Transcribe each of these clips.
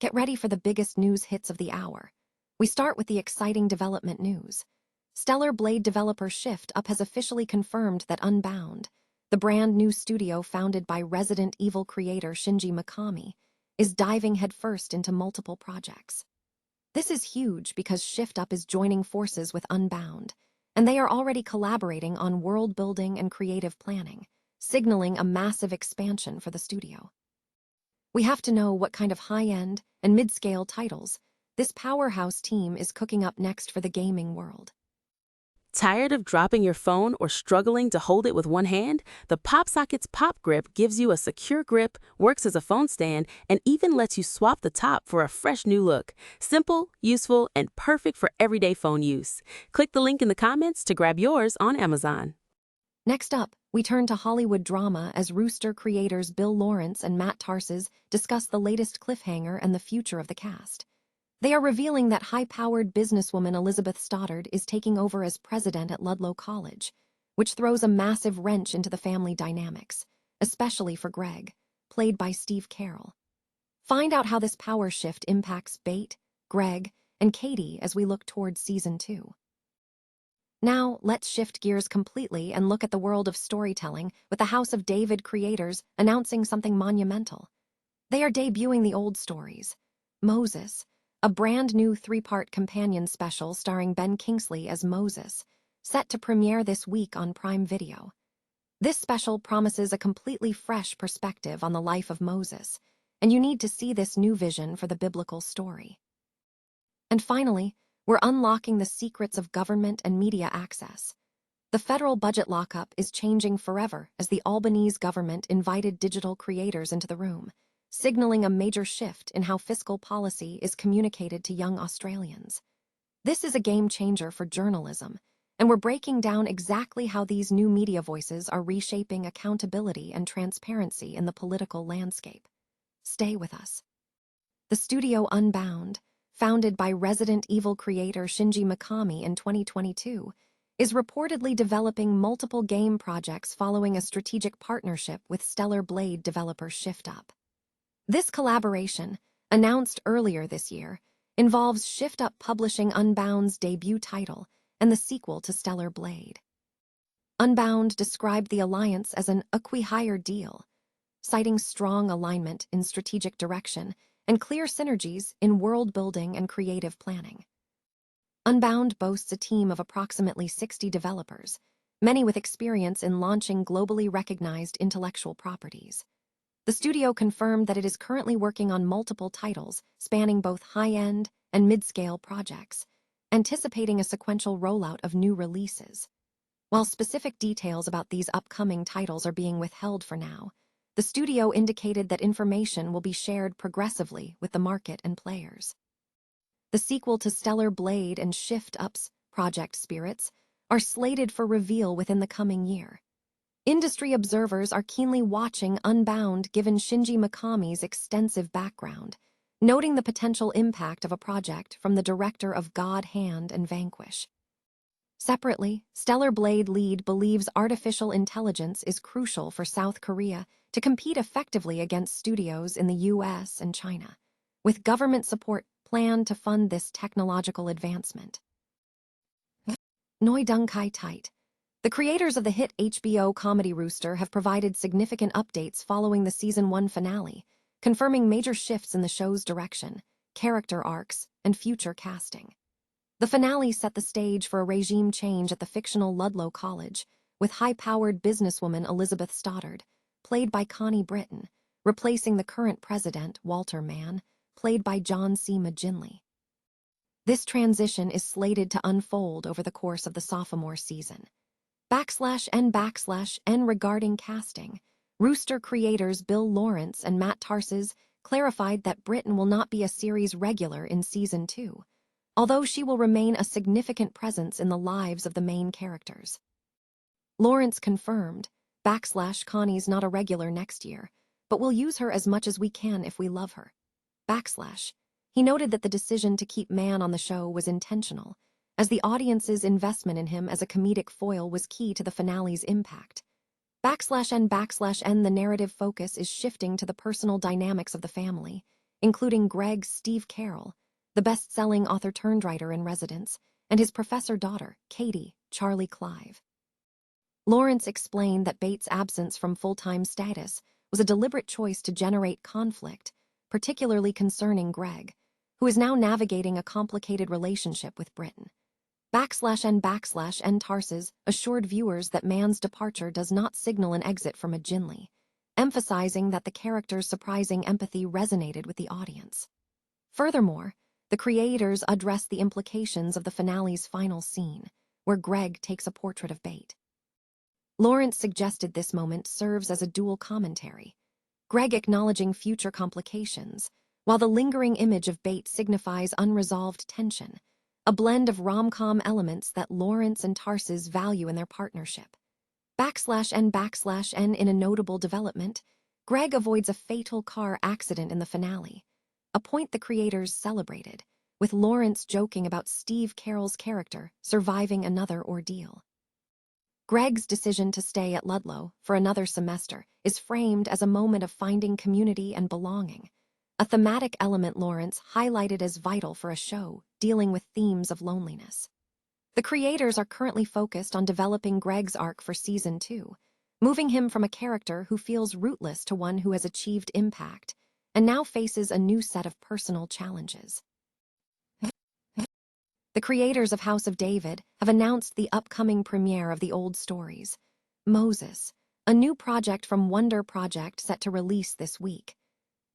Get ready for the biggest news hits of the hour. We start with the exciting development news. Stellar Blade developer Shift Up has officially confirmed that Unbound, the brand new studio founded by Resident Evil creator Shinji Mikami, is diving headfirst into multiple projects. This is huge because Shift Up is joining forces with Unbound, and they are already collaborating on world building and creative planning, signaling a massive expansion for the studio. We have to know what kind of high-end and mid-scale titles this powerhouse team is cooking up next for the gaming world. Tired of dropping your phone or struggling to hold it with one hand? The PopSocket's Pop Grip gives you a secure grip, works as a phone stand, and even lets you swap the top for a fresh new look. Simple, useful, and perfect for everyday phone use. Click the link in the comments to grab yours on Amazon. Next up, we turn to Hollywood drama as Rooster creators Bill Lawrence and Matt Tarses discuss the latest cliffhanger and the future of the cast. They are revealing that high-powered businesswoman Elizabeth Stoddard is taking over as president at Ludlow College, which throws a massive wrench into the family dynamics, especially for Greg, played by Steve Carell. Find out how this power shift impacts Bate, Greg, and Katie as we look towards Season 2. Now, let's shift gears completely and look at the world of storytelling with the House of David creators announcing something monumental. They are debuting the old stories, Moses, a brand new 3-part companion special starring Ben Kingsley as Moses, set to premiere this week on Prime Video. This special promises a completely fresh perspective on the life of Moses, and you need to see this new vision for the biblical story. And finally, we're unlocking the secrets of government and media access. The federal budget lockup is changing forever as the Albanese government invited digital creators into the room, signaling a major shift in how fiscal policy is communicated to young Australians. This is a game changer for journalism, and we're breaking down exactly how these new media voices are reshaping accountability and transparency in the political landscape. Stay with us. The studio Unbound, founded by Resident Evil creator Shinji Mikami in 2022, is reportedly developing multiple game projects following a strategic partnership with Stellar Blade developer Shift Up. This collaboration, announced earlier this year, involves Shift Up publishing Unbound's debut title and the sequel to Stellar Blade. Unbound described the alliance as an acqui-hire deal, citing strong alignment in strategic direction and clear synergies in world building and creative planning. Unbound boasts a team of approximately 60 developers, many with experience in launching globally recognized intellectual properties. The studio confirmed that it is currently working on multiple titles spanning both high-end and mid-scale projects, anticipating a sequential rollout of new releases. While specific details about these upcoming titles are being withheld for now, the studio indicated that information will be shared progressively with the market and players. The sequel to Stellar Blade and Shift Up's Project Spirits are slated for reveal within the coming year. Industry observers are keenly watching Unbound given Shinji Mikami's extensive background, noting the potential impact of a project from the director of God Hand and Vanquish. Separately, Stellar Blade lead believes artificial intelligence is crucial for South Korea to compete effectively against studios in the US and China, with government support planned to fund this technological advancement. Noi Dung Kai Tight. The creators of the hit HBO comedy Rooster have provided significant updates following the Season 1 finale, confirming major shifts in the show's direction, character arcs, and future casting. The finale set the stage for a regime change at the fictional Ludlow College, with high-powered businesswoman Elizabeth Stoddard, played by Connie Britton, replacing the current president, Walter Mann, played by John C. McGinley. This transition is slated to unfold over the course of the sophomore season. /N regarding casting, Rooster creators Bill Lawrence and Matt Tarses clarified that Britton will not be a series regular in Season 2, although she will remain a significant presence in the lives of the main characters. Lawrence confirmed, Connie's not a regular next year, but we'll use her as much as we can if we love her. He noted that the decision to keep Mann on the show was intentional, as the audience's investment in him as a comedic foil was key to the finale's impact. /N the narrative focus is shifting to the personal dynamics of the family, including Steve Carell, the best-selling author-turned-writer in residence, and his professor daughter, Katie, Charlie Clive. Lawrence explained that Bates' absence from full-time status was a deliberate choice to generate conflict, particularly concerning Greg, who is now navigating a complicated relationship with Britain. /N/N Tarses assured viewers that Mann's departure does not signal an exit from a Ginley, emphasizing that the character's surprising empathy resonated with the audience. Furthermore, the creators addressed the implications of the finale's final scene, where Greg takes a portrait of Bate. Lawrence suggested this moment serves as a dual commentary, Greg acknowledging future complications, while the lingering image of Bate signifies unresolved tension, a blend of rom-com elements that Lawrence and Tarses value in their partnership. /N/N in a notable development, Greg avoids a fatal car accident in the finale, a point the creators celebrated, with Lawrence joking about Steve Carell's character surviving another ordeal. Greg's decision to stay at Ludlow for another semester is framed as a moment of finding community and belonging, a thematic element Lawrence highlighted as vital for a show dealing with themes of loneliness. The creators are currently focused on developing Greg's arc for Season 2, moving him from a character who feels rootless to one who has achieved impact and now faces a new set of personal challenges. The creators of House of David have announced the upcoming premiere of the old stories, Moses, a new project from Wonder Project set to release this week.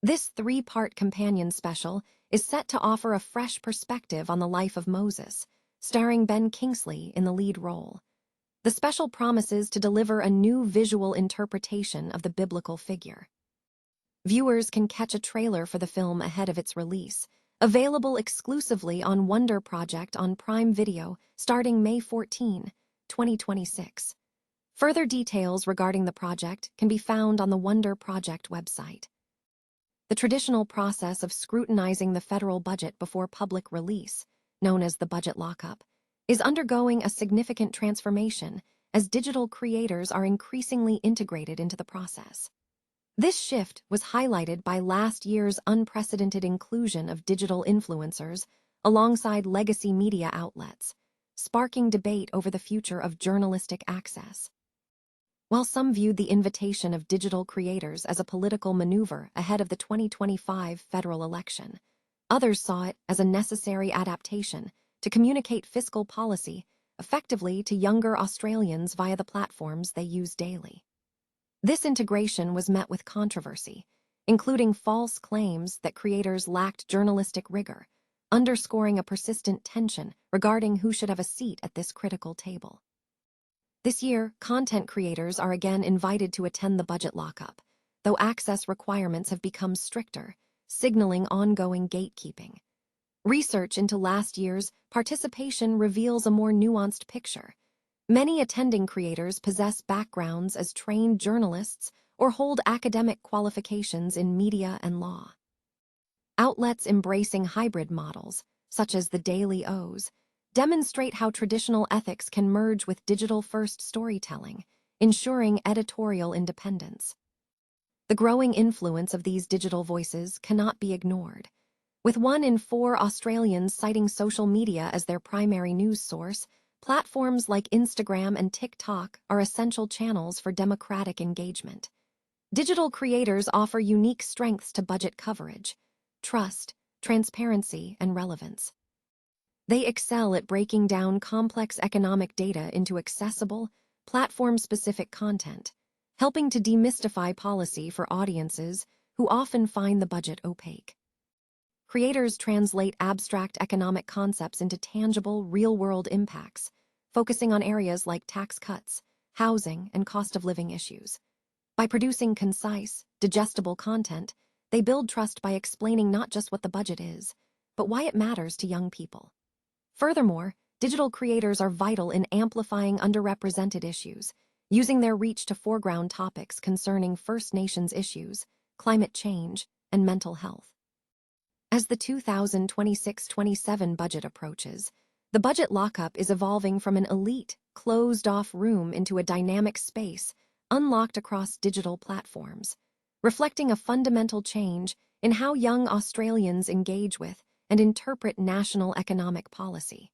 This 3-part companion special is set to offer a fresh perspective on the life of Moses, starring Ben Kingsley in the lead role. The special promises to deliver a new visual interpretation of the biblical figure. Viewers can catch a trailer for the film ahead of its release, available exclusively on Wonder Project on Prime Video starting May 14, 2026. Further details regarding the project can be found on the Wonder Project website. The traditional process of scrutinizing the federal budget before public release, known as the budget lockup, is undergoing a significant transformation as digital creators are increasingly integrated into the process. This shift was highlighted by last year's unprecedented inclusion of digital influencers alongside legacy media outlets, sparking debate over the future of journalistic access. While some viewed the invitation of digital creators as a political maneuver ahead of the 2025 federal election, others saw it as a necessary adaptation to communicate fiscal policy effectively to younger Australians via the platforms they use daily. This integration was met with controversy, including false claims that creators lacked journalistic rigor, underscoring a persistent tension regarding who should have a seat at this critical table. This year, content creators are again invited to attend the budget lockup, though access requirements have become stricter, signaling ongoing gatekeeping. Research into last year's participation reveals a more nuanced picture. Many attending creators possess backgrounds as trained journalists or hold academic qualifications in media and law. Outlets embracing hybrid models, such as the Daily O's, demonstrate how traditional ethics can merge with digital-first storytelling, ensuring editorial independence. The growing influence of these digital voices cannot be ignored. With 1 in 4 Australians citing social media as their primary news source, platforms like Instagram and TikTok are essential channels for democratic engagement. Digital creators offer unique strengths to budget coverage: trust, transparency, and relevance. They excel at breaking down complex economic data into accessible, platform-specific content, helping to demystify policy for audiences who often find the budget opaque. Creators translate abstract economic concepts into tangible, real-world impacts, focusing on areas like tax cuts, housing, and cost of living issues. By producing concise, digestible content, they build trust by explaining not just what the budget is, but why it matters to young people. Furthermore, digital creators are vital in amplifying underrepresented issues, using their reach to foreground topics concerning First Nations issues, climate change, and mental health. As the 2026-27 budget approaches, the budget lockup is evolving from an elite, closed-off room into a dynamic space unlocked across digital platforms, reflecting a fundamental change in how young Australians engage with and interpret national economic policy.